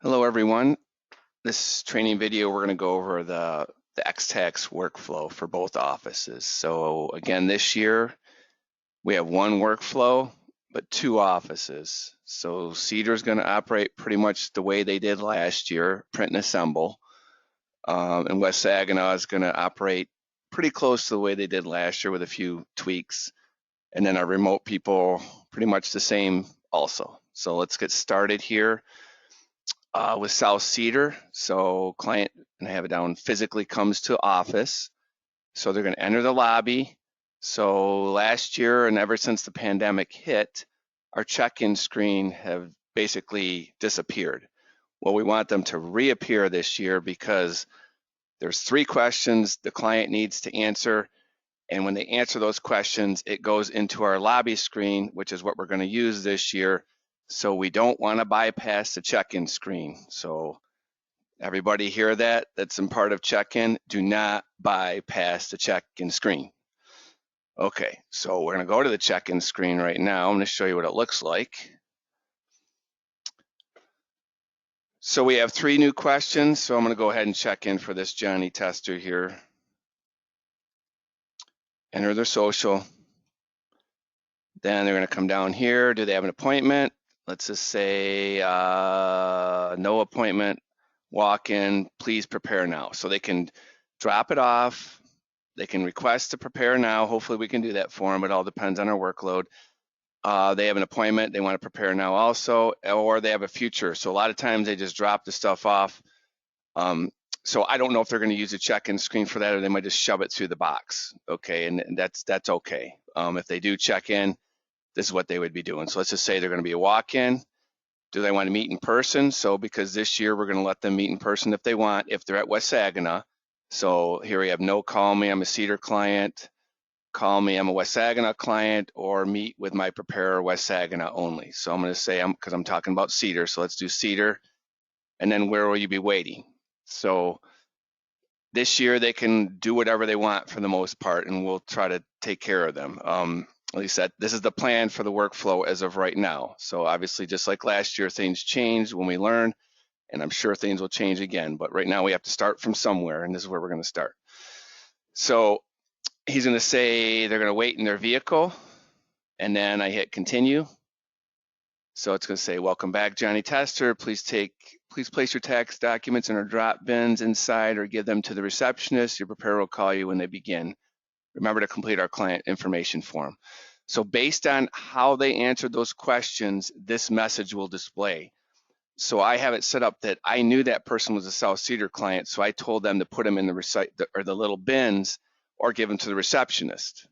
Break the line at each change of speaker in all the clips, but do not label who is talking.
Hello everyone. This training video, we're going to go over the X-Tax workflow for both offices. So again, this year we have one workflow, but two offices. So Cedar is going to operate pretty much the way they did last year, print and assemble. And West Saginaw is going to operate pretty close to the way they did last year with a few tweaks. And then our remote people, pretty much the same also. So let's get started here. With South Cedar. So client, and I have it down, physically comes to office. So they're going to enter the lobby. So last year and ever since the pandemic hit, our check-in screen have basically disappeared. Well, we want them to reappear this year because there's 3 questions the client needs to answer. And when they answer those questions, it goes into our lobby screen, which is what we're going to use this year. So we don't want to bypass the check-in screen. So everybody hear that? That's in part of check-in. Do not bypass the check-in screen. Okay, so we're going to go to the check-in screen right now. I'm going to show you what it looks like. So we have 3 new questions. So I'm going to go ahead and check in for this Johnny Tester here. Enter their social. Then they're going to come down here. Do they have an appointment? Let's just say no appointment, walk in, please prepare now. So they can drop it off. They can request to prepare now. Hopefully we can do that for them. It all depends on our workload. They have an appointment. They want to prepare now also, or they have a future. So a lot of times they just drop the stuff off. So I don't know if they're going to use a check-in screen for that, or they might just shove it through the box. Okay, and that's okay. If they do check in, this is what they would be doing. So let's just say they're going to be a walk-in. Do they want to meet in person? So because this year we're going to let them meet in person if they want, if they're at West Saginaw. So here we have no call me, I'm a Cedar client. Call me, I'm a West Saginaw client, or meet with my preparer, West Saginaw only. So I'm going to say, because I'm talking about Cedar, so let's do Cedar. And then where will you be waiting? So this year they can do whatever they want for the most part, and we'll try to take care of them. At least this is the plan for the workflow as of right now. So obviously, just like last year, things change when we learn, and I'm sure things will change again. But right now we have to start from somewhere, and this is where we're going to start. So he's going to say they're going to wait in their vehicle, and then I hit continue. So it's going to say, welcome back, Johnny Tester. Please place your tax documents in our drop bins inside or give them to the receptionist. Your preparer will call you when they begin. Remember to complete our client information form. So based on how they answered those questions, this message will display. So I have it set up that I knew that person was a South Cedar client, so I told them to put them in the little bins or give them to the receptionist.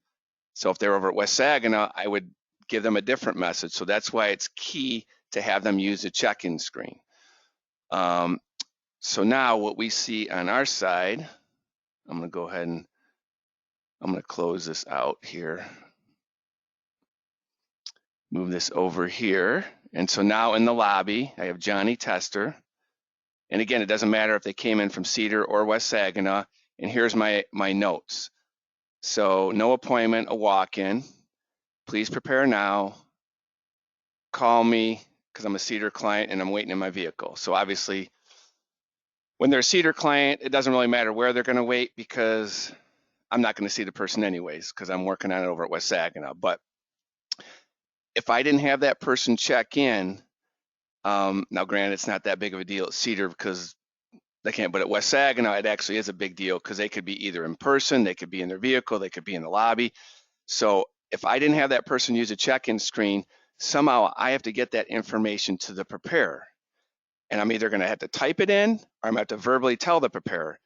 So if they're over at West Saginaw, I would give them a different message. So that's why it's key to have them use a check-in screen. So now what we see on our side, I'm going to go ahead and I'm going to close this out here. Move this over here. And so now in the lobby, I have Johnny Tester. And again, it doesn't matter if they came in from Cedar or West Saginaw. And here's my notes. So no appointment, a walk-in. Please prepare now. Call me because I'm a Cedar client and I'm waiting in my vehicle. So obviously, when they're a Cedar client, it doesn't really matter where they're going to wait because I'm not going to see the person anyways because I'm working on it over at West Saginaw. But if I didn't have that person check in, now granted, it's not that big of a deal at Cedar because they can't, but at West Saginaw, it actually is a big deal because they could be either in person, they could be in their vehicle, they could be in the lobby. So if I didn't have that person use a check-in screen, somehow I have to get that information to the preparer. And I'm either going to have to type it in or I'm going to have to verbally tell the preparer.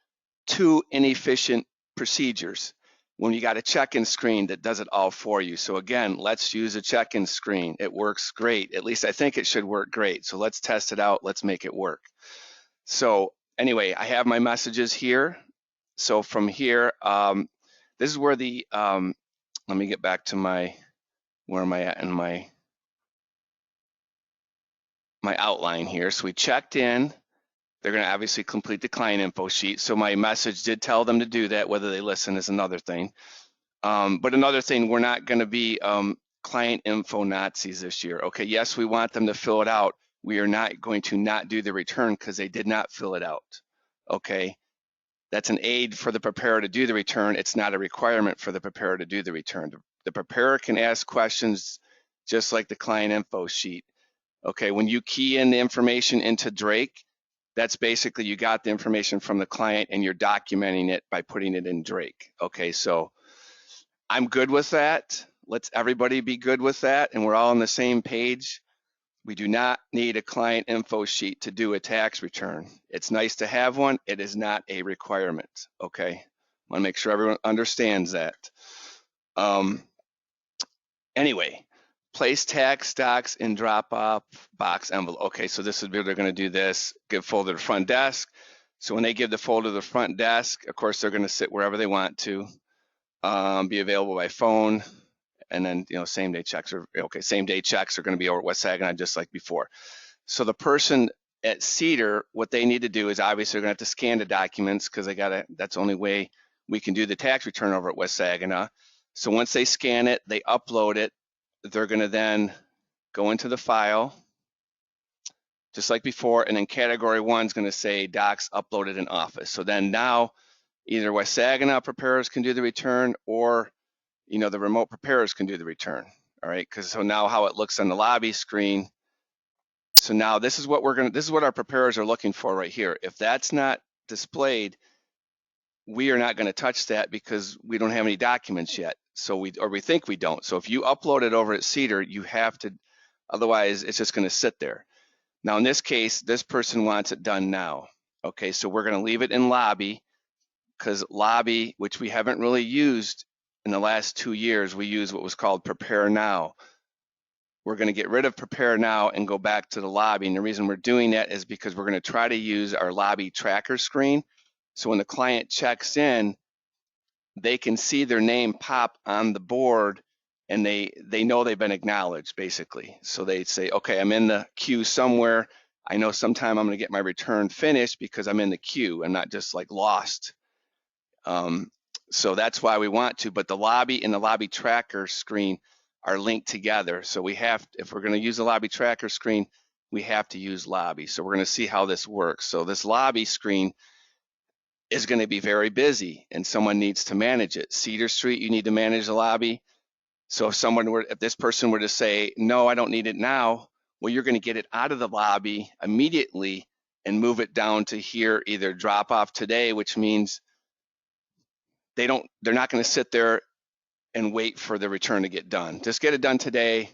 2 inefficient procedures when you got a check-in screen that does it all for you. So again, let's use a check-in screen. It works great. At least I think it should work great. So let's test it out. Let's make it work. So anyway, I have my messages here. So from here, this is where the, let me get back to where am I at in my outline here. So we checked in. They're going to obviously complete the client info sheet. So my message did tell them to do that. Whether they listen is another thing. But another thing, we're not going to be client info Nazis this year. Okay, yes, we want them to fill it out, we are not going to not do the return because they did not fill it out. Okay, that's an aid for the preparer to do the return. It's not a requirement for the preparer to do the return. The preparer can ask questions just like the client info sheet. Okay, when you key in the information into Drake, that's basically you got the information from the client and you're documenting it by putting it in Drake. Okay, so I'm good with that. Let's everybody be good with that, and we're all on the same page. We do not need a client info sheet to do a tax return. It's nice to have one. It is not a requirement. Okay, I want to make sure everyone understands that. Anyway, place tax stocks in drop-off box envelope. Okay, so this is where they're going to do this. Give folder to front desk. So when they give the folder to the front desk, of course they're going to sit wherever they want to. Be available by phone, and then same day checks are okay. Same day checks are going to be over at West Saginaw just like before. So the person at Cedar, what they need to do is obviously they're going to have to scan the documents because that's the only way we can do the tax return over at West Saginaw. So once they scan it, they upload it. They're going to then go into the file, just like before, and then category 1 is going to say docs uploaded in office. So then now either West Saginaw preparers can do the return, or the remote preparers can do the return. All right, because so now how it looks on the lobby screen. So now this is what our preparers are looking for right here. If that's not displayed, we are not going to touch that because we don't have any documents yet. So we think we don't. So if you upload it over at Cedar, you have to, otherwise it's just going to sit there. Now in this case, this person wants it done now. Okay, so we're going to leave it in lobby, because lobby, which we haven't really used in the last 2 years, we use what was called Prepare Now. We're going to get rid of Prepare Now and go back to the lobby. And the reason we're doing that is because we're going to try to use our lobby tracker screen. So when the client checks in, they can see their name pop on the board, and they know they've been acknowledged, basically. So they say, okay, I'm in the queue somewhere. I know sometime I'm going to get my return finished because I'm in the queue. I'm not just like lost. So that's why we want to, but the lobby and the lobby tracker screen are linked together. So if we're going to use the lobby tracker screen, we have to use lobby. So we're going to see how this works. So this lobby screen is going to be very busy, and someone needs to manage it. Cedar Street, you need to manage the lobby. So if this person were to say, no, I don't need it now, well, you're going to get it out of the lobby immediately and move it down to here, either drop off today, which means they're not going to sit there and wait for the return to get done. Just get it done today.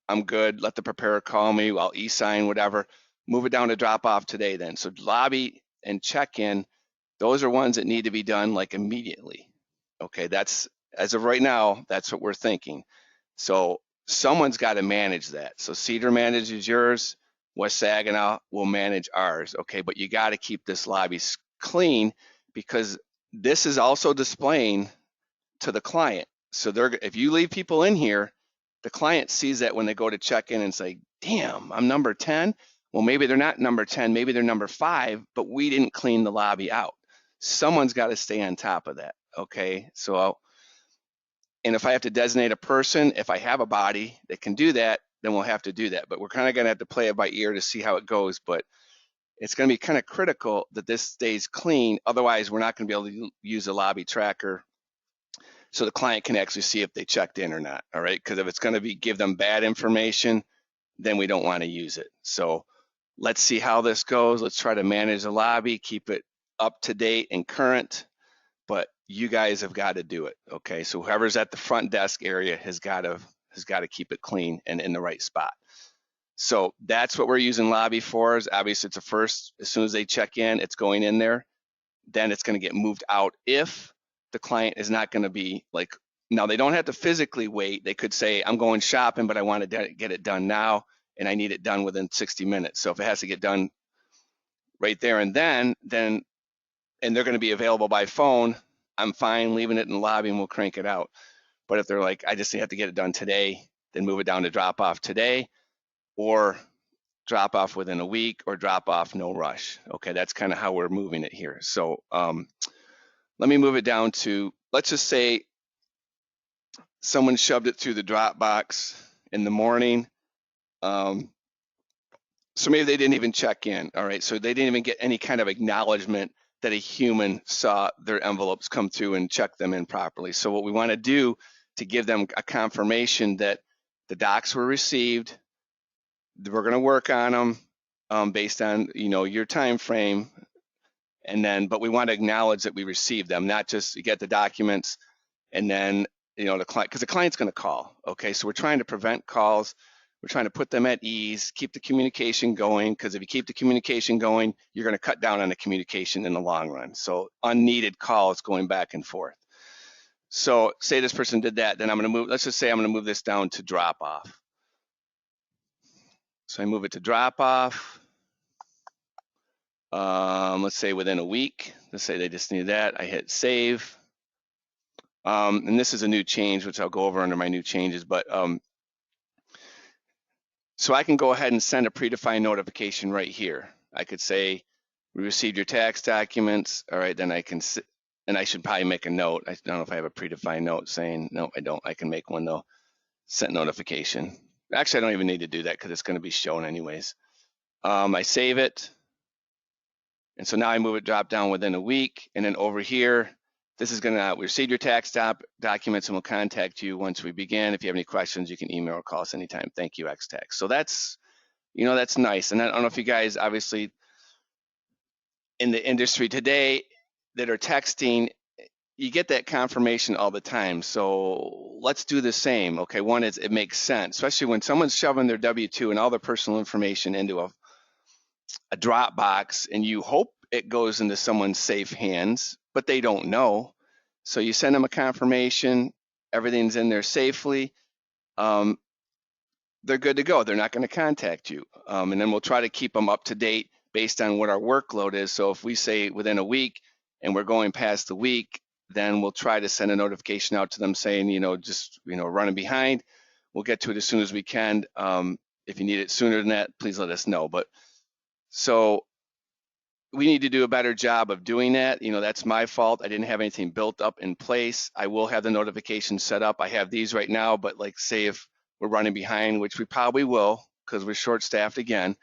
I'm good. Let the preparer call me. I'll e-sign, whatever. Move it down to drop off today then. So lobby and check-in, those are ones that need to be done like immediately. Okay, that's, as of right now, that's what we're thinking. So someone's got to manage that. So Cedar manages yours, West Saginaw will manage ours. Okay, but you got to keep this lobby clean, because this is also displaying to the client. So if you leave people in here, the client sees that when they go to check in and say, damn, I'm number 10. Well, maybe they're not number 10, maybe they're number 5, but we didn't clean the lobby out. Someone's got to stay on top of that. Okay, so, and if I have to designate a person, if I have a body that can do that, then we'll have to do that. But we're kind of going to have to play it by ear to see how it goes. But it's going to be kind of critical that this stays clean. Otherwise, we're not going to be able to use a lobby tracker so the client can actually see if they checked in or not. All right, because if it's going to give them bad information, then we don't want to use it. So let's see how this goes. Let's try to manage the lobby, keep it up to date and current, but you guys have got to do it. Okay, so whoever's at the front desk area has got to keep it clean and in the right spot. So that's what we're using lobby for. Is obviously it's a first, as soon as they check in, it's going in there. Then it's going to get moved out if the client is not going to be like, now they don't have to physically wait. They could say, I'm going shopping, but I want to get it done now, and I need it done within 60 minutes. So if it has to get done right there and then and they're going to be available by phone, I'm fine leaving it in the lobby and we'll crank it out. But if they're like, I just have to get it done today, then move it down to drop off today, or drop off within a week, or drop off no rush. Okay, that's kind of how we're moving it here. So let me move it down to, let's just say someone shoved it through the Dropbox in the morning. So maybe they didn't even check in. All right. So they didn't even get any kind of acknowledgement that a human saw their envelopes come through and check them in properly. So what we want to do to give them a confirmation that the docs were received, we're going to work on them based on your time frame, and then but we want to acknowledge that we received them, not just get the documents and then the client, because the client's going to call. Okay, so we're trying to prevent calls. We're trying to put them at ease, keep the communication going, because if you keep the communication going, you're going to cut down on the communication in the long run. So unneeded calls going back and forth. So say this person did that, then I'm going to move, let's just say I'm going to move this down to drop off. So I move it to drop off. Let's say within a week. Let's say they just need that. I hit save. And this is a new change, which I'll go over under my new changes, but so I can go ahead and send a predefined notification right here. I could say, we received your tax documents. All right, then I can, and I should probably make a note. I don't know if I have a predefined note saying, no, I don't. I can make one though, sent notification. Actually, I don't even need to do that because it's going to be shown anyways. I save it. And so now I move it drop down within a week. And then over here, this is gonna, we received your tax documents and we'll contact you once we begin. If you have any questions, you can email or call us anytime. Thank you, X-Tax. So that's, that's nice. And I don't know if you guys, obviously, in the industry today that are texting, you get that confirmation all the time. So let's do the same. Okay, one is it makes sense, especially when someone's shoving their W-2 and all their personal information into a Dropbox, and you hope it goes into someone's safe hands, but they don't know. So you send them a confirmation, everything's in there safely. They're good to go. They're not going to contact you. And then we'll try to keep them up to date based on what our workload is. So if we say within a week and we're going past the week, then we'll try to send a notification out to them saying, just, running behind. We'll get to it as soon as we can. If you need it sooner than that, please let us know. But so we need to do a better job of doing that. That's my fault. I didn't have anything built up in place. I will have the notifications set up. I have these right now, but like say if we're running behind, which we probably will because we're short-staffed again,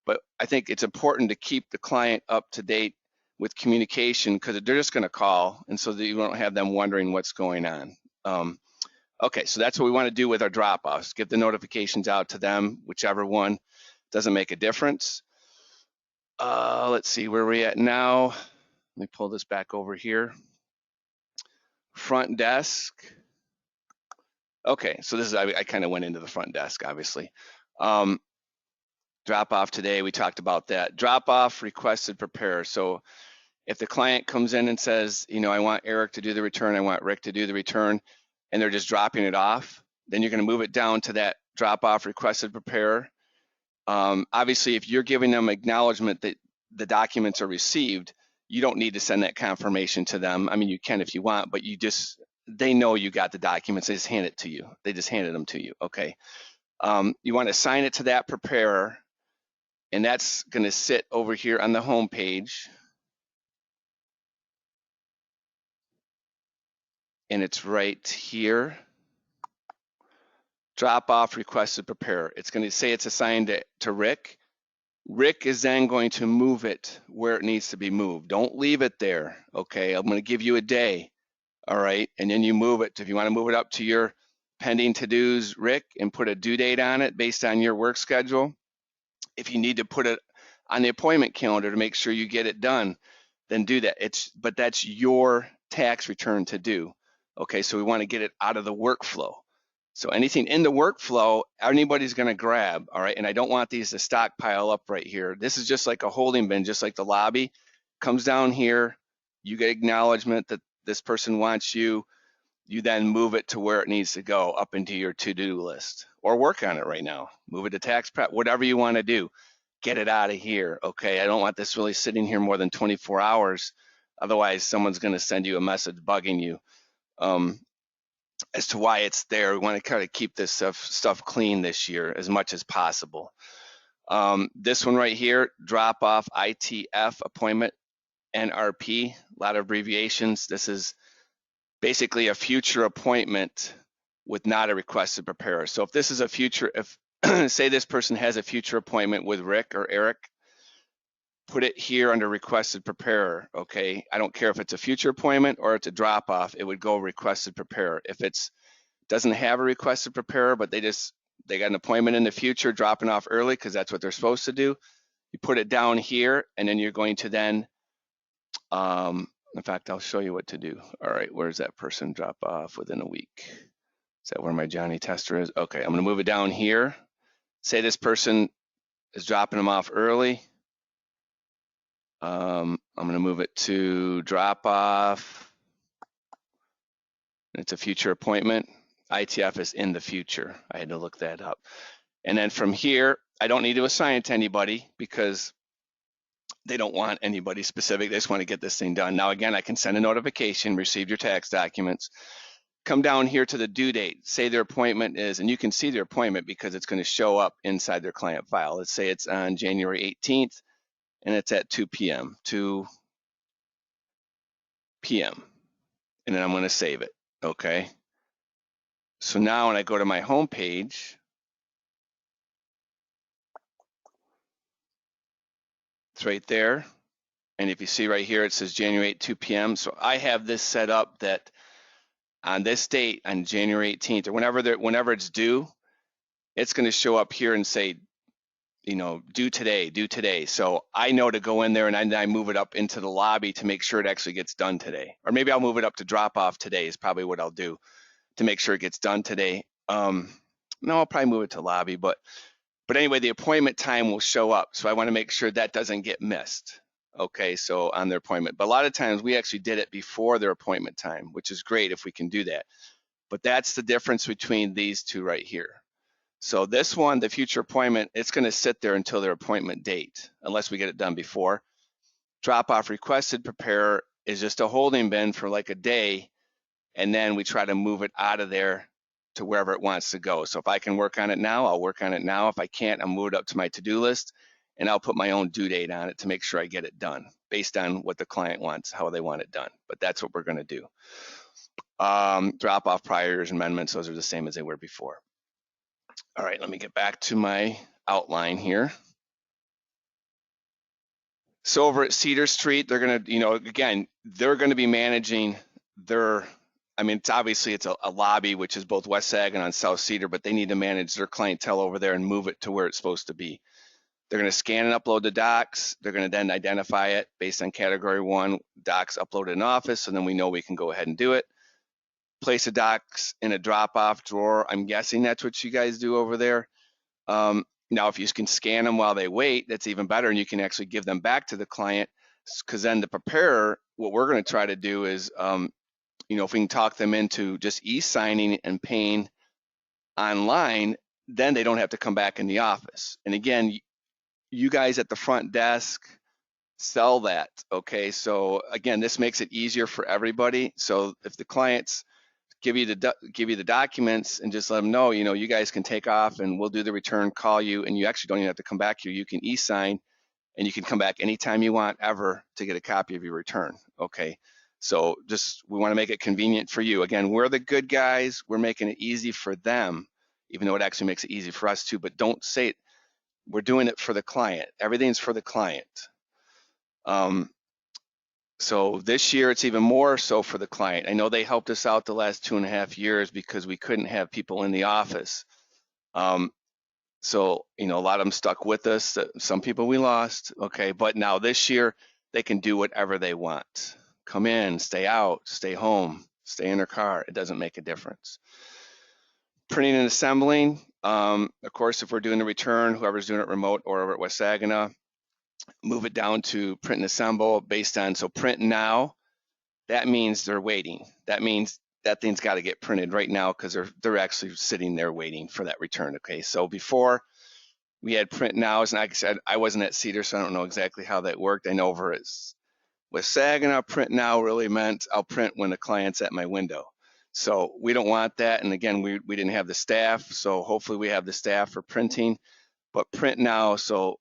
but I think it's important to keep the client up to date with communication because they're just going to call, and so that you don't have them wondering what's going on. Okay, so that's what we want to do with our drop-offs. Get the notifications out to them, whichever one. Doesn't make a difference. Let's see where we're at now. Let me pull this back over here. Front desk. Okay, so this is, I kind of went into the front desk, obviously. Drop off today, we talked about that. Drop off requested prepare. So if the client comes in and says, I want Eric to do the return, I want Rick to do the return, and they're just dropping it off, then you're going to move it down to that drop off requested prepare. Obviously, if you're giving them acknowledgement that the documents are received, you don't need to send that confirmation to them. I mean, you can if you want, but they know you got the documents. They just hand it to you. They just handed them to you. Okay. You want to assign it to that preparer, and that's going to sit over here on the home page. And it's right here. Drop off requested preparer. It's going to say it's assigned to Rick. Rick is then going to move it where it needs to be moved. Don't leave it there, okay? I'm going to give you a day, all right? And then you move it. If you want to move it up to your pending to-dos, Rick, and put a due date on it based on your work schedule. If you need to put it on the appointment calendar to make sure you get it done, then do that. But that's your tax return to do, okay? So we want to get it out of the workflow. So anything in the workflow, anybody's going to grab, all right? And I don't want these to stockpile up right here. This is just like a holding bin, just like the lobby. Comes down here, you get acknowledgement that this person wants you. You then move it to where it needs to go, up into your to-do list, or work on it right now. Move it to tax prep, whatever you want to do. Get it out of here, okay? I don't want this really sitting here more than 24 hours. Otherwise, someone's going to send you a message bugging you. As to why it's there. We want to kind of keep this stuff clean this year as much as possible. This one right here, drop off ITF appointment NRP, a lot of abbreviations. This is basically a future appointment with not a requested preparer. So if this is a future, if say this person has a future appointment with Rick or Eric, put it here under requested preparer, okay? I don't care if it's a future appointment or it's a drop off, it would go requested preparer. If it's doesn't have a requested preparer, but they got an appointment in the future dropping off early because that's what they're supposed to do, you put it down here and then you're going to then, in fact, I'll show you what to do. All right, where's that person drop off within a week? Is that where my Johnny tester is? Okay, I'm gonna move it down here. Say this person is dropping them off early. I'm gonna move it to drop off. It's a future appointment. ITF is in the future. I had to look that up. And then from here, I don't need to assign it to anybody because they don't want anybody specific. They just want to get this thing done. Now, again, I can send a notification, receive your tax documents, come down here to the due date, say their appointment is, and you can see their appointment because it's going to show up inside their client file. Let's say it's on January 18th and it's at 2 p.m., 2 p.m. And then I'm going to save it, okay? So now when I go to my home page, it's right there. And if you see right here, it says January 8th, 2 p.m. So I have this set up that on this date, on January 18th, or whenever it's due, it's going to show up here and say, you know, due today. So I know to go in there and I move it up into the lobby to make sure it actually gets done today. Or maybe I'll move it up to drop off today is probably what I'll do to make sure it gets done today. No, I'll probably move it to lobby, but anyway, the appointment time will show up. So I want to make sure that doesn't get missed. Okay, so on their appointment. But a lot of times we actually did it before their appointment time, which is great if we can do that. But that's the difference between these two right here. So this one, the future appointment, it's going to sit there until their appointment date, unless we get it done before. Drop off requested preparer is just a holding bin for like a day, and then we try to move it out of there to wherever it wants to go. So if I can work on it now, I'll work on it now. If I can't, I'll move it up to my to-do list, and I'll put my own due date on it to make sure I get it done based on what the client wants, how they want it done. But that's what we're going to do. Drop off priors, amendments, those are the same as they were before. All right, let me get back to my outline here. So over at Cedar Street, they're going to, you know, again, they're going to be managing their, I mean, it's a lobby, which is both West Saginaw and South Cedar, but they need to manage their clientele over there and move it to where it's supposed to be. They're going to scan and upload the docs. They're going to then identify it based on category 1, docs uploaded in office, so then we know we can go ahead and do it. Place the docs in a drop-off drawer. I'm guessing that's what you guys do over there. Now, if you can scan them while they wait, that's even better, and you can actually give them back to the client, because then the preparer, what we're going to try to do is, you know, if we can talk them into just e-signing and paying online, then they don't have to come back in the office. And again, you guys at the front desk sell that, okay? So again, this makes it easier for everybody. So if the clients give you the documents and just let them know, you know, you guys can take off and we'll do the return, call you, and you actually don't even have to come back here. You can e-sign and you can come back anytime you want ever to get a copy of your return, okay? So just, we want to make it convenient for you. Again, we're the good guys. We're making it easy for them, even though it actually makes it easy for us too, but don't say it. We're doing it for the client. Everything's for the client. So this year it's even more so for the client. I know they helped us out the last 2.5 years because we couldn't have people in the office. So, you know, a lot of them stuck with us. Some people we lost, okay? But now this year they can do whatever they want. Come in, stay out, stay home, stay in their car. It doesn't make a difference. Printing and assembling. Of course, if we're doing the return, whoever's doing it remote or over at West Saginaw, move it down to print and assemble based on, so print now, that means they're waiting. That means that thing's got to get printed right now because they're actually sitting there waiting for that return, okay? So before we had print nows, and like I said, I wasn't at Cedar, so I don't know exactly how that worked. I know over at West Saginaw, print now really meant I'll print when the client's at my window. So we don't want that, and again, we didn't have the staff, so hopefully we have the staff for printing, but print now, so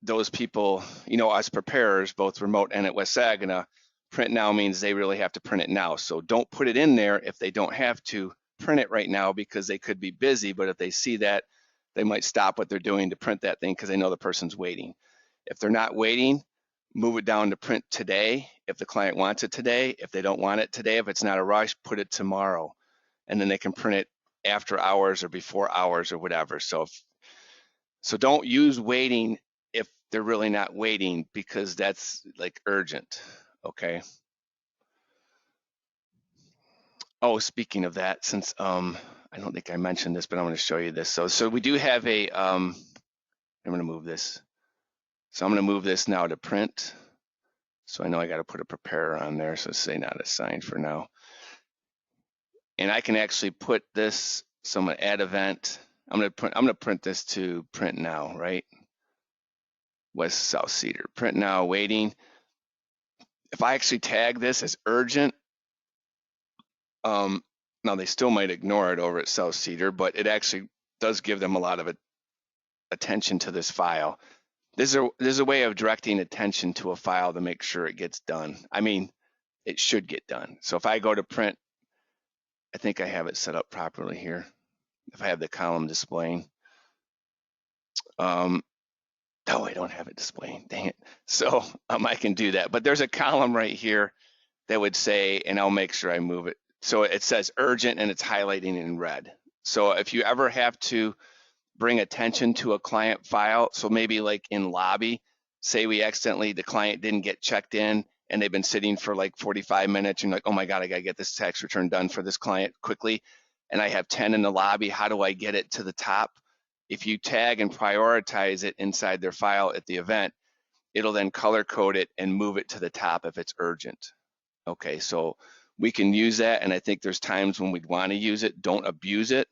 those people, you know, us preparers, both remote and at West Saginaw, print now means they really have to print it now. So don't put it in there if they don't have to print it right now because they could be busy, but if they see that they might stop what they're doing to print that thing because they know the person's waiting. If they're not waiting, move it down to print today if the client wants it today. If they don't want it today, if it's not a rush, put it tomorrow, and then they can print it after hours or before hours or whatever. So don't use waiting if they're really not waiting, because that's like urgent, okay? Oh, speaking of that, since I don't think I mentioned this, but I'm going to show you this. So we do have a I'm going to move this. So I'm going to move this now to print. So I know I got to put a preparer on there. So say not assigned for now. And I can actually put this. So I'm going to add event. I'm going to print this to print now, right? West South Cedar, print now, waiting. If I actually tag this as urgent, now they still might ignore it over at South Cedar, but it actually does give them a lot of attention to this file. There's a way of directing attention to a file to make sure it gets done. I mean, it should get done. So if I go to print, I think I have it set up properly here. If I have the column displaying, oh, I don't have it displaying, dang it. So I can do that, but there's a column right here that would say, and I'll make sure I move it. So it says urgent and it's highlighting in red. So if you ever have to bring attention to a client file, so maybe like in lobby, say the client didn't get checked in and they've been sitting for like 45 minutes and you're like, oh my God, I gotta get this tax return done for this client quickly. And I have 10 in the lobby, how do I get it to the top? If you tag and prioritize it inside their file at the event, it'll then color code it and move it to the top if it's urgent. Okay, so we can use that, and I think there's times when we'd want to use it. Don't abuse it.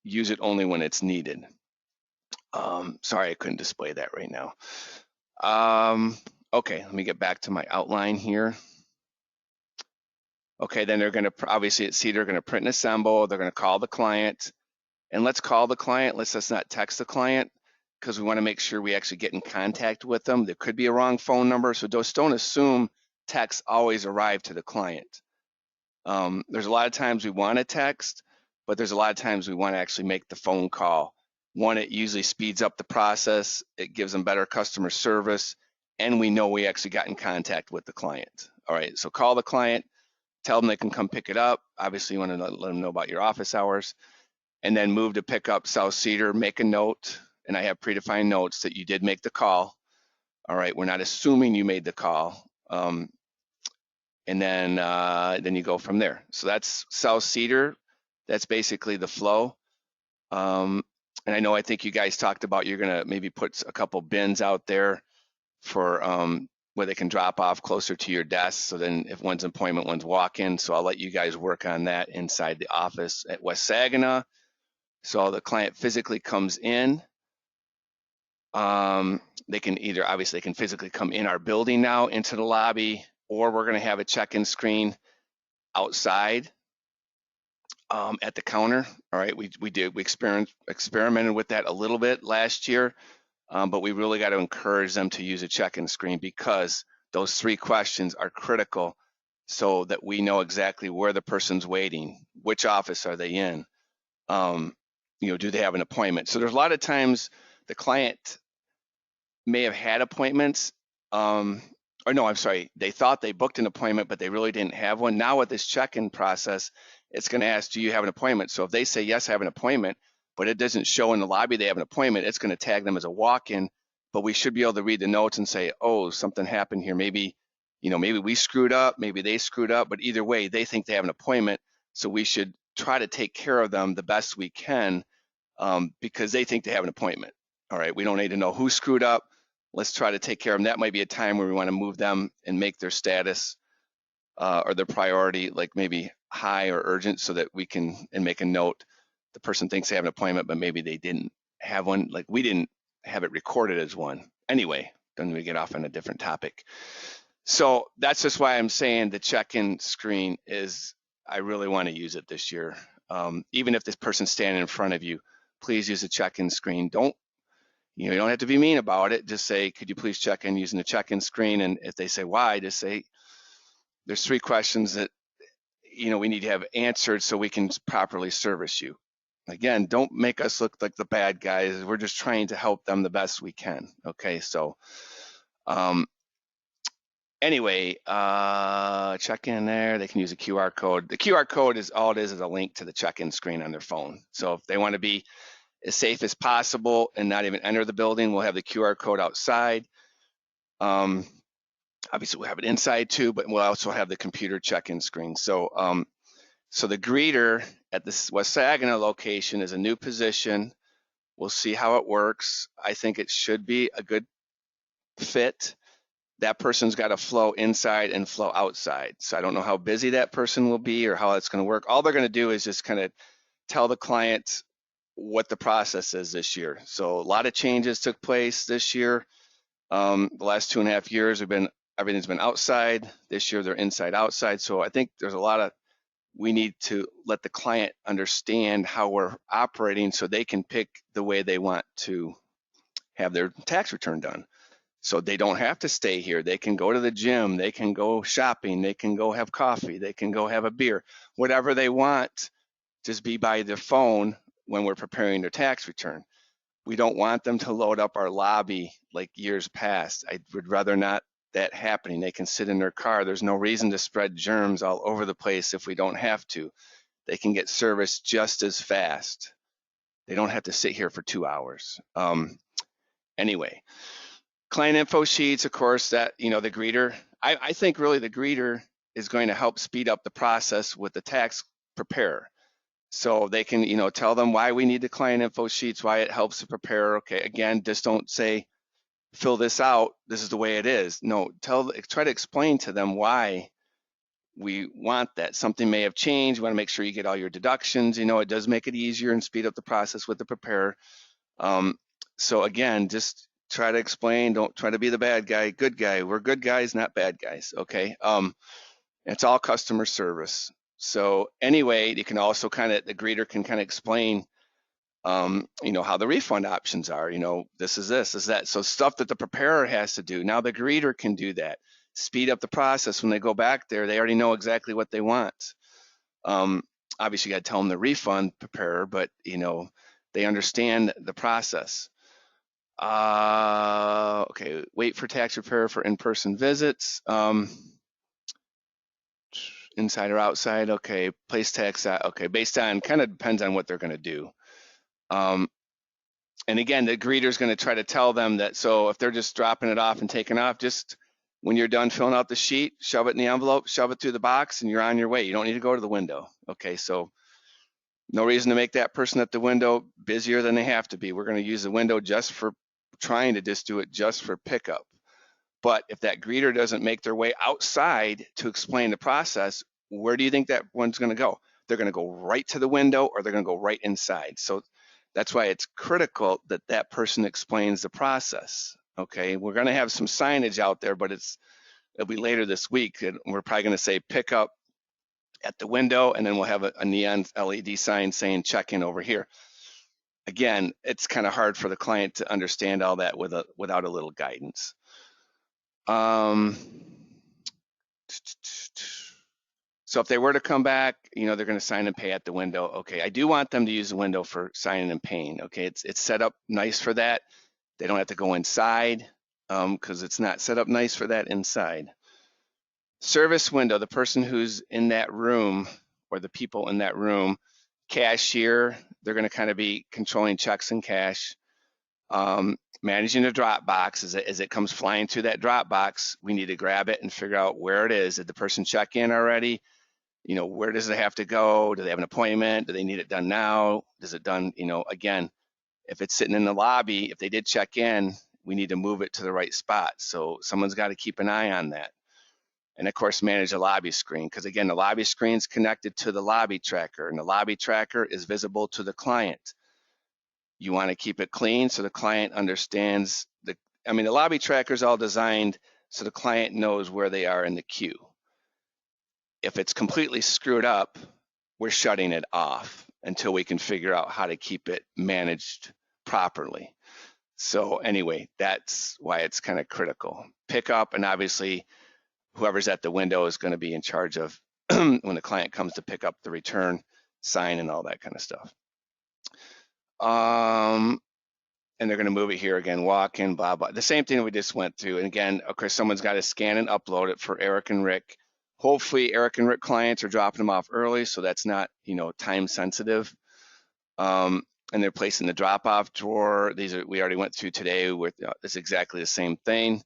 Use it only when it's needed. Sorry, I couldn't display that right now. Okay, let me get back to my outline here. Okay, then they're going to, obviously at Cedar, going to print and assemble. They're going to call the client. And let's call the client. Let's not text the client, because we want to make sure we actually get in contact with them. There could be a wrong phone number, so just don't assume texts always arrive to the client. There's a lot of times we want to text, but there's a lot of times we want to actually make the phone call. One, it usually speeds up the process, it gives them better customer service, and we know we actually got in contact with the client. All right, so call the client, tell them they can come pick it up. Obviously, you want to let them know about your office hours, and then move to pick up South Cedar, make a note, and I have predefined notes that you did make the call. All right, we're not assuming you made the call. And then you go from there. So that's South Cedar. That's basically the flow. And I think you guys talked about you're gonna maybe put a couple bins out there for where they can drop off closer to your desk. So then if one's appointment, one's walk-in. So I'll let you guys work on that inside the office at West Saginaw. So the client physically comes in. They can obviously they can physically come in our building now into the lobby, or we're going to have a check-in screen outside at the counter. All right, we experimented with that a little bit last year, but we really got to encourage them to use a check-in screen, because those 3 questions are critical, so that we know exactly where the person's waiting, which office are they in, do they have an appointment. So there's a lot of times the client may have had appointments, or no, I'm sorry, they thought they booked an appointment, but they really didn't have one. Now with this check-in process, it's going to ask, do you have an appointment? So if they say, yes, I have an appointment, but it doesn't show in the lobby they have an appointment, it's going to tag them as a walk-in, but we should be able to read the notes and say, oh, something happened here. Maybe we screwed up, maybe they screwed up, but either way, they think they have an appointment. So we should try to take care of them the best we can, because they think they have an appointment. All right, we don't need to know who screwed up. Let's try to take care of them. That might be a time where we want to move them and make their status or their priority like maybe high or urgent, so that we can make a note. The person thinks they have an appointment, but maybe they didn't have one. Like we didn't have it recorded as one. Anyway, then we get off on a different topic. So that's just why I'm saying the check-in screen is, I really want to use it this year. Even if this person's standing in front of you, please use the check-in screen. You don't have to be mean about it. Just say, could you please check in using the check-in screen? And if they say why, just say, there's 3 questions that we need to have answered so we can properly service you. Again, don't make us look like the bad guys. We're just trying to help them the best we can. Okay, so anyway, check in there. They can use a QR code. The QR code is all it is a link to the check-in screen on their phone. So if they want to be as safe as possible and not even enter the building, we'll have the QR code outside. Obviously, we'll have it inside too, but we'll also have the computer check-in screen. So, so the greeter at this West Saginaw location is a new position. We'll see how it works. I think it should be a good fit. That person's got to flow inside and flow outside. So I don't know how busy that person will be or how it's going to work. All they're going to do is just kind of tell the client what the process is this year. So a lot of changes took place this year. The last 2.5 years everything's been outside. This year they're inside outside. So I think there's a lot of, we need to let the client understand how we're operating so they can pick the way they want to have their tax return done. So they don't have to stay here. They can go to the gym, they can go shopping, they can go have coffee, they can go have a beer, whatever they want, just be by their phone when we're preparing their tax return. We don't want them to load up our lobby like years past. I would rather not that happening. They can sit in their car. There's no reason to spread germs all over the place if we don't have to. They can get service just as fast. They don't have to sit here for 2 hours. Anyway, client info sheets, of course, that, the greeter, I think really the greeter is going to help speed up the process with the tax preparer. So they can, tell them why we need the client info sheets, why it helps to prepare. Okay, again, just don't say, fill this out, this is the way it is. No, try to explain to them why we want that. Something may have changed. We want to make sure you get all your deductions. It does make it easier and speed up the process with the preparer. So again, just try to explain, don't try to be the bad guy, good guy. We're good guys, not bad guys, okay? It's all customer service. So anyway, you can also the greeter can kind of explain, how the refund options are, this is that. So stuff that the preparer has to do, now the greeter can do that. Speed up the process. When they go back there, they already know exactly what they want. Obviously, you got to tell them the refund preparer, but, they understand the process. Okay, wait for tax preparer for in-person visits. Inside or outside, okay, place tax, okay, based on, kind of depends on what they're going to do. And again, the greeter's going to try to tell them that, so if they're just dropping it off and taking off, just when you're done filling out the sheet, shove it in the envelope, shove it through the box, and you're on your way. You don't need to go to the window. Okay, so no reason to make that person at the window busier than they have to be. We're going to use the window just for trying to just do it just for pickup. But if that greeter doesn't make their way outside to explain the process, where do you think that one's going to go? They're going to go right to the window, or they're going to go right inside. So that's why it's critical that that person explains the process. Okay, we're going to have some signage out there, but it'll be later this week, and we're probably going to say pick up at the window, and then we'll have a neon LED sign saying check in over here. Again, it's kind of hard for the client to understand all that without a little guidance. So if they were to come back, they're going to sign and pay at the window. Okay, I do want them to use the window for signing and paying. Okay, it's set up nice for that. They don't have to go inside because it's not set up nice for that inside. Service window, the person who's in that room or the people in that room, cashier, they're going to kind of be controlling checks and cash. Managing the drop box, as it comes flying through that drop box, we need to grab it and figure out where it is. Did the person check in already? Where does it have to go? Do they have an appointment? Do they need it done now? Does it done, again, if it's sitting in the lobby, if they did check in, we need to move it to the right spot. So someone's got to keep an eye on that. And of course, manage the lobby screen, because again, the lobby screen is connected to the lobby tracker, and the lobby tracker is visible to the client. You want to keep it clean so the client understands the lobby tracker is all designed so the client knows where they are in the queue. If it's completely screwed up, we're shutting it off until we can figure out how to keep it managed properly. So anyway, that's why it's kind of critical. Pick up, and obviously whoever's at the window is going to be in charge of when the client comes to pick up the return, sign, and all that kind of stuff. And they're going to move it here again, walk in, blah, blah. The same thing we just went through. And again, of course, someone's got to scan and upload it for Eric and Rick. Hopefully Eric and Rick clients are dropping them off early, so that's not, time sensitive. And they're placing the drop-off drawer. We already went through today with, it's exactly the same thing.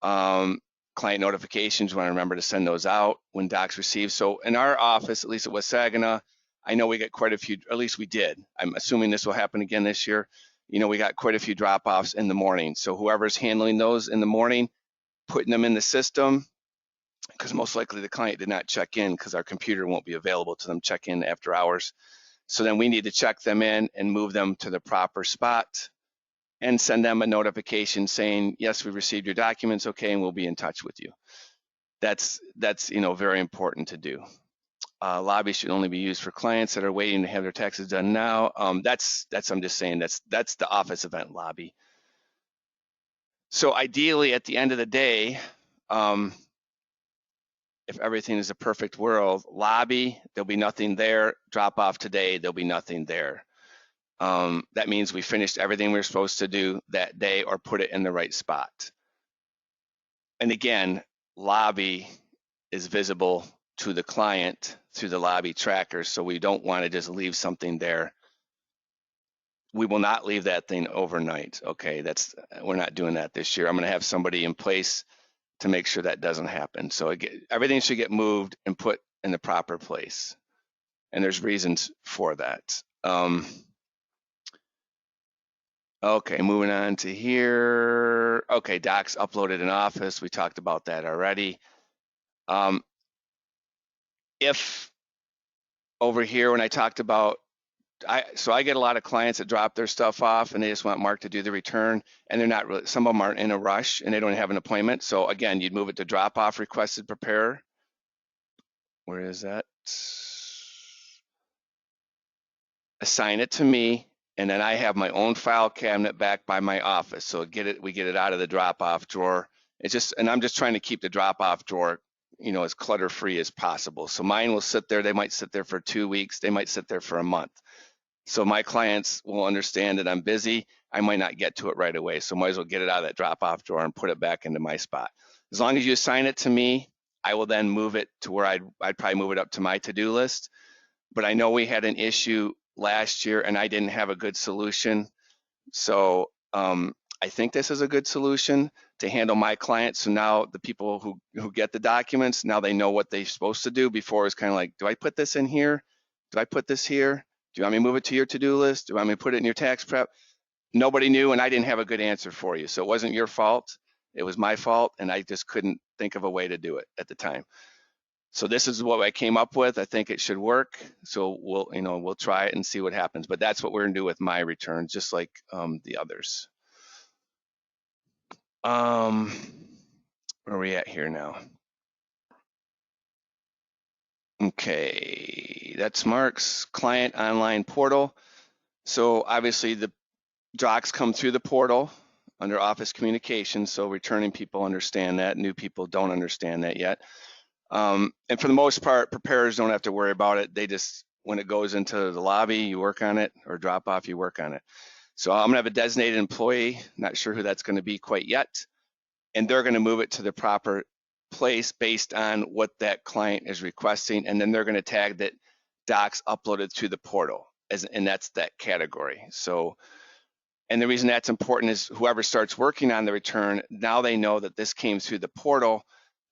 Client notifications, want to remember to send those out when docs receive. So in our office, at least at West Saginaw, I know we get quite a few, at least we did. I'm assuming this will happen again this year. We got quite a few drop-offs in the morning. So whoever's handling those in the morning, putting them in the system, because most likely the client did not check in because our computer won't be available to them check in after hours. So then we need to check them in and move them to the proper spot and send them a notification saying, yes, we received your documents, okay, and we'll be in touch with you. That's very important to do. Lobby should only be used for clients that are waiting to have their taxes done now. I'm just saying that's the office event lobby. So ideally, at the end of the day, if everything is a perfect world, lobby, there'll be nothing there. Drop off today, there'll be nothing there. That means we finished everything we were supposed to do that day or put it in the right spot. And again, lobby is visible to the client through the lobby tracker, so we don't want to just leave something there. We will not leave that thing overnight, okay? We're not doing that this year. I'm gonna have somebody in place to make sure that doesn't happen. So everything should get moved and put in the proper place. And there's reasons for that. Okay, moving on to here. Okay, docs uploaded in Office. We talked about that already. If over here, when I talked about, so I get a lot of clients that drop their stuff off and they just want Mark to do the return, and they're not really, some of them aren't in a rush and they don't have an appointment. So again, you'd move it to drop off requested preparer. Where is that? Assign it to me, and then I have my own file cabinet back by my office. So we get it out of the drop off drawer. And I'm just trying to keep the drop off drawer, as clutter free as possible. So mine will sit there. They might sit there for 2 weeks. They might sit there for a month. So my clients will understand that I'm busy. I might not get to it right away. So might as well get it out of that drop off drawer and put it back into my spot. As long as you assign it to me, I will then move it to where I'd probably move it up to my to-do list. But I know we had an issue last year and I didn't have a good solution. So I think this is a good solution to handle my clients. So now the people who get the documents, now they know what they're supposed to do. Before it's kind of like, do I put this in here? Do I put this here? Do you want me to move it to your to-do list? Do you want me to put it in your tax prep? Nobody knew, and I didn't have a good answer for you. So it wasn't your fault. It was my fault, and I just couldn't think of a way to do it at the time. So this is what I came up with. I think it should work. So we'll try it and see what happens. But that's what we're gonna do with my returns, just like the others. Where are we at here now? Okay, that's Mark's client online portal. So obviously the docs come through the portal under Office Communications. So returning people understand that. New people don't understand that yet. And for the most part, preparers don't have to worry about it. They just, when it goes into the lobby, you work on it, or drop off, you work on it. So I'm gonna have a designated employee, not sure who that's gonna be quite yet, and they're gonna move it to the proper place based on what that client is requesting, and then they're gonna tag that docs uploaded to the portal, and that's that category. So, and the reason that's important is whoever starts working on the return, now they know that this came through the portal,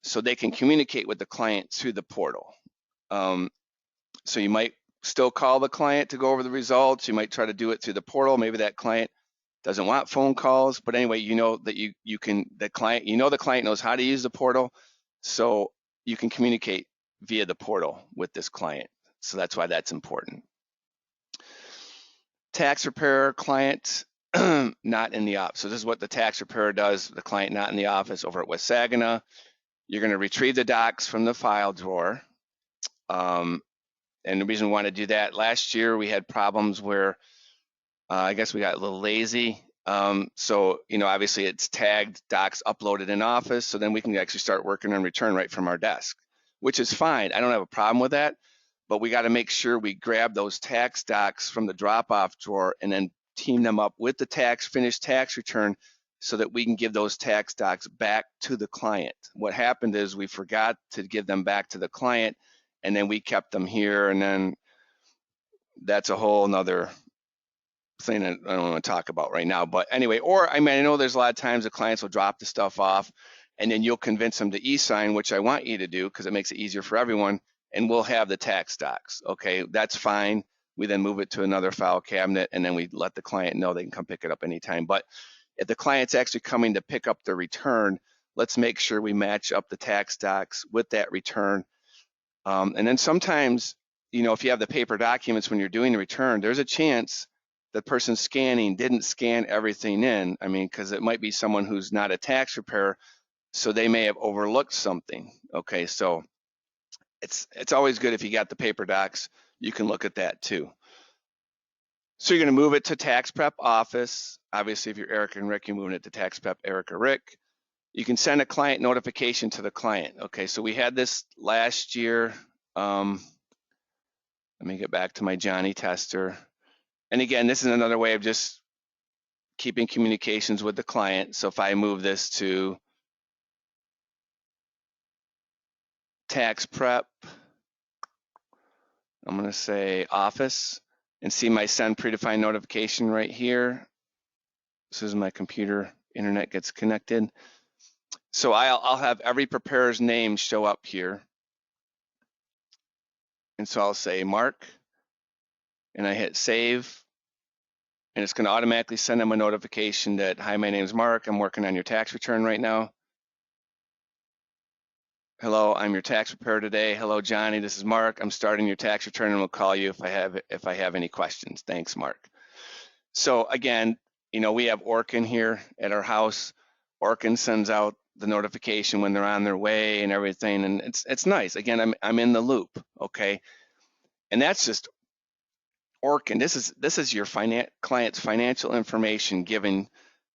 so they can communicate with the client through the portal. So you might still call the client to go over the results. You might try to do it through the portal. Maybe that client doesn't want phone calls, but anyway, you know that the client knows how to use the portal, so you can communicate via the portal with this client. So that's why that's important. Tax preparer client not in the office. So this is what the tax preparer does, the client not in the office over at West Saginaw. You're gonna retrieve the docs from the file drawer. And the reason we want to do that, last year we had problems where I guess we got a little lazy. So, obviously it's tagged docs uploaded in Office, so then we can actually start working on return right from our desk, which is fine. I don't have a problem with that. but we got to make sure we grab those tax docs from the drop-off drawer and then team them up with the finished tax return so that we can give those tax docs back to the client. What happened is we forgot to give them back to the client, and then we kept them here, and then that's a whole nother thing that I don't want to talk about right now. But anyway, or I mean, I know there's a lot of times the clients will drop the stuff off and then you'll convince them to e-sign, which I want you to do because it makes it easier for everyone, and we'll have the tax docs. Okay, that's fine. We then move it to another file cabinet and then we let the client know they can come pick it up anytime. But if the client's actually coming to pick up the return, let's make sure we match up the tax docs with that return. And then sometimes, if you have the paper documents when you're doing the return, there's a chance the person scanning didn't scan everything in. I mean, because it might be someone who's not a tax preparer, so they may have overlooked something. Okay, so it's always good if you got the paper docs, you can look at that too. So you're going to move it to Tax Prep Office. Obviously, if you're Eric and Rick, you're moving it to Tax Prep Eric or Rick. You can send a client notification to the client. Okay, so we had this last year. Let me get back to my Johnny tester. And again, this is another way of just keeping communications with the client. So if I move this to Tax Prep, I'm going to say Office and see my send predefined notification right here. As soon as my computer internet gets connected. So I'll have every preparer's name show up here. And so I'll say Mark, and I hit save, and it's going to automatically send them a notification that, hi, my name is Mark. I'm working on your tax return right now. Hello, I'm your tax preparer today. Hello, Johnny, this is Mark. I'm starting your tax return and we'll call you if I have any questions. Thanks, Mark. So again, we have Orkin here at our house. Orkin sends out the notification when they're on their way and everything, and it's nice. Again, I'm in the loop, okay? And that's just Orkin. This is your client's financial information given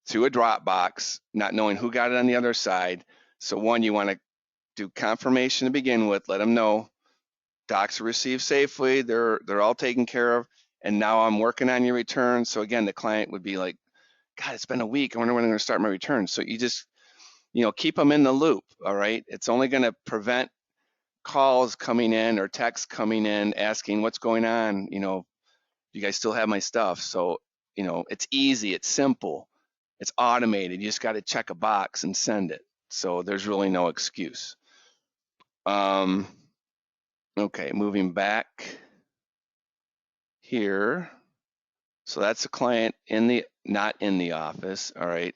through a Dropbox, not knowing who got it on the other side. So one, you want to do confirmation to begin with, let them know docs are received safely, they're all taken care of, and now I'm working on your return. So again, the client would be like, God, it's been a week, I wonder when I'm going to start my return. So you just keep them in the loop. All right, it's only going to prevent calls coming in or texts coming in asking what's going on, you guys still have my stuff. So it's easy, it's simple, it's automated. You just got to check a box and send it. So there's really no excuse. Okay, moving back here. So that's the client not in the office. All right.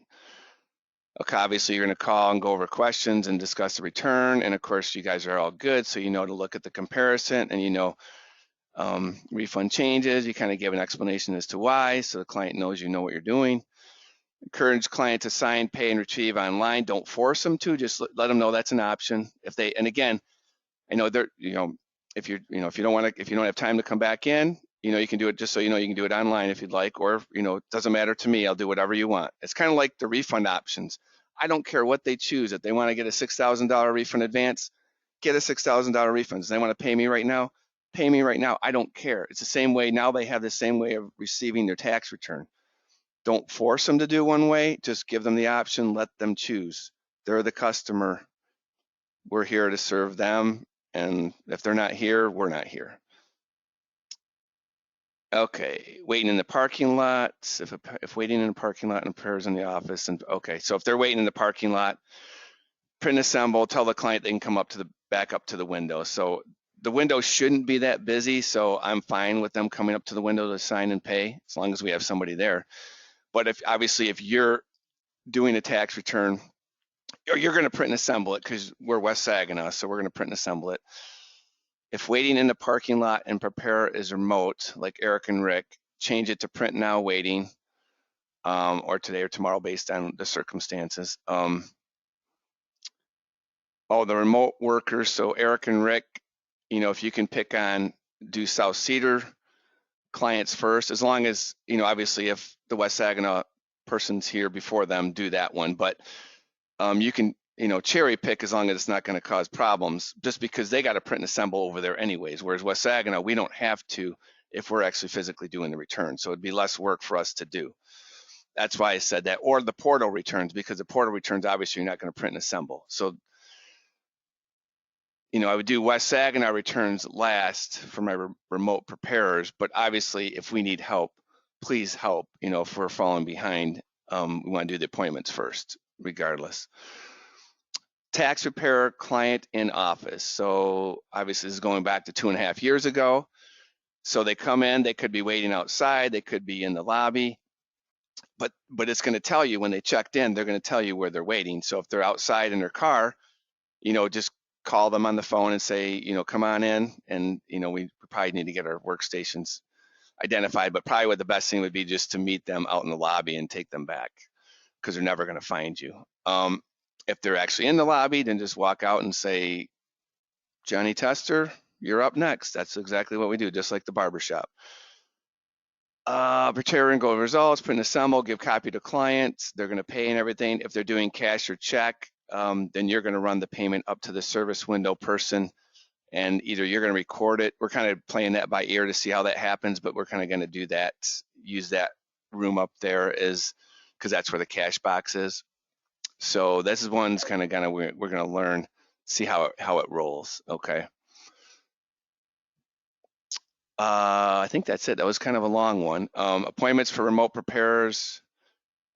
Okay, obviously you're going to call and go over questions and discuss the return. And of course, you guys are all good. So to look at the comparison and refund changes. You kind of give an explanation as to why, so the client knows you know what you're doing. Encourage client to sign, pay, and retrieve online. Don't force them to. Just let them know that's an option. And again, I know they're, if you don't have time to come back in, you can do it. Just so you can do it online if you'd like, or it doesn't matter to me. I'll do whatever you want. It's kind of like the refund options. I don't care what they choose. If they want to get a $6,000 refund advance, get a $6,000 refund. If they want to pay me right now, pay me right now. I don't care. It's the same way now. They have the same way of receiving their tax return. Don't force them to do one way. Just give them the option. Let them choose. They're the customer. We're here to serve them. And if they're not here, we're not here. Okay, waiting in the parking lot. If waiting in the parking lot and preparers in the office, and okay, so if they're waiting in the parking lot, print assemble, tell the client they can come back up to the window. So the window shouldn't be that busy, so I'm fine with them coming up to the window to sign and pay, as long as we have somebody there. But if you're doing a tax return, you're going to print and assemble it because we're West Saginaw, so we're going to print and assemble it. If waiting in the parking lot and preparer is remote, like Eric and Rick, change it to print now waiting, or today or tomorrow based on the circumstances. The remote workers, so Eric and Rick, if you can do South Cedar clients first, as long as, obviously if the West Saginaw person's here before them, do that one. But you can cherry pick as long as it's not going to cause problems, just because they got to print and assemble over there anyways. Whereas West Saginaw, we don't have to if we're actually physically doing the return. So it'd be less work for us to do. That's why I said that. Or the portal returns, because the portal returns, obviously, you're not going to print and assemble. So, I would do West Saginaw returns last for my remote preparers. But obviously, if we need help, please help. If we're falling behind, we want to do the appointments first, regardless. Tax preparer client in office. So obviously this is going back to 2.5 years ago. So they come in, they could be waiting outside, they could be in the lobby, but it's going to tell you when they checked in, they're going to tell you where they're waiting. So if they're outside in their car, just call them on the phone and say, come on in, and we probably need to get our workstations identified, but probably what the best thing would be just to meet them out in the lobby and take them back, because they're never going to find you. If they're actually in the lobby, then just walk out and say, Johnny Tester, you're up next. That's exactly what we do, just like the barbershop. Prepare and go results, print and assemble, give copy to clients. They're going to pay and everything. If they're doing cash or check, then you're going to run the payment up to the service window person, and either you're going to record it. We're kind of playing that by ear to see how that happens, but we're kind of going to do that, use that room up there because that's where the cash box is. So this is one's kind of we're going to learn, see how it rolls. Okay. I think that's it. That was kind of a long one. Appointments for remote preparers.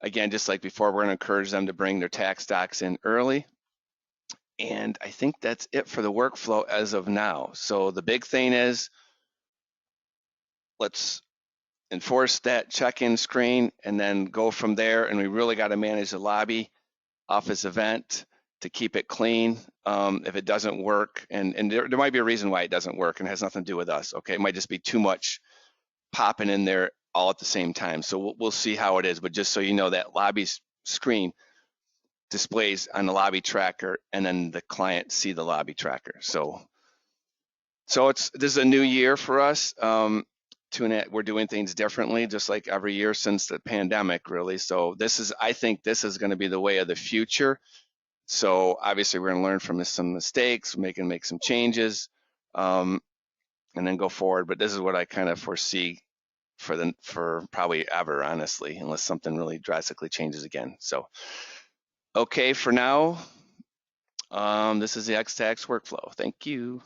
Again, just like before, we're going to encourage them to bring their tax docs in early. And I think that's it for the workflow as of now. So the big thing is, let's enforce that check-in screen and then go from there. And we really got to manage the lobby office event to keep it clean. If it doesn't work, and there might be a reason why it doesn't work, and it has nothing to do with us. Okay, it might just be too much popping in there all at the same time. So we'll see how it is. But just so you know, that lobby screen displays on the lobby tracker, and then the client see the lobby tracker. So this is a new year for us. We're doing things differently, just like every year since the pandemic, really. So I think this is going to be the way of the future. So obviously we're going to learn from some mistakes, make some changes, and then go forward. But this is what I kind of foresee for probably ever, honestly, unless something really drastically changes again. So, okay, for now, this is the X-Tax workflow. Thank you.